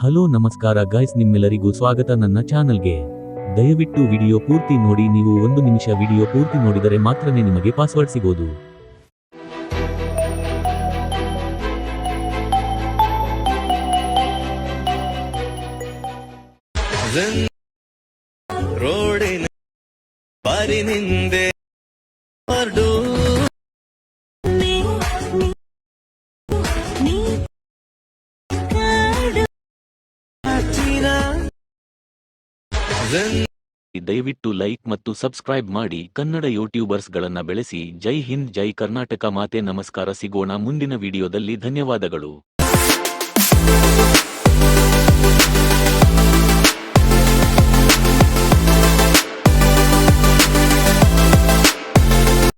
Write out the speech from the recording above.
Hello ನಮಸ್ಕಾರ guys, ನಿಮ್ಮೆಲ್ಲರಿಗೂ ಸ್ವಾಗತ ನನ್ನ ಚಾನಲ್ಗೆ. ದಯವಿಟ್ಟು ವಿಡಿಯೋ ಪೂರ್ತಿ ನೋಡಿ. ನೀವು 1 ನಿಮಿಷ ವಿಡಿಯೋ ಪೂರ್ತಿ ನೋಡಿದರೆ ಮಾತ್ರನೇ ನಿಮಗೆ ಪಾಸ್ವರ್ಡ್ ಸಿಗೋದು. ರೋಡಿನ ಬಾರಿನಿಂದೆ ಹೊರಡು ದಯವಿಟ್ಟು ಲೈಕ್ ಮತ್ತು ಸಬ್ಸ್ಕ್ರೈಬ್ ಮಾಡಿ. ಕನ್ನಡ ಯೂಟ್ಯೂಬರ್ಸ್ ಗಳನ್ನ ಬೆಳೆಸಿ. ಜೈ ಹಿಂದ್, ಜೈ ಕರ್ನಾಟಕ ಮಾತೆ. ನಮಸ್ಕಾರ, ಸಿಗೋಣ ಮುಂದಿನ ವಿಡಿಯೋದಲ್ಲಿ. ಧನ್ಯವಾದಗಳು.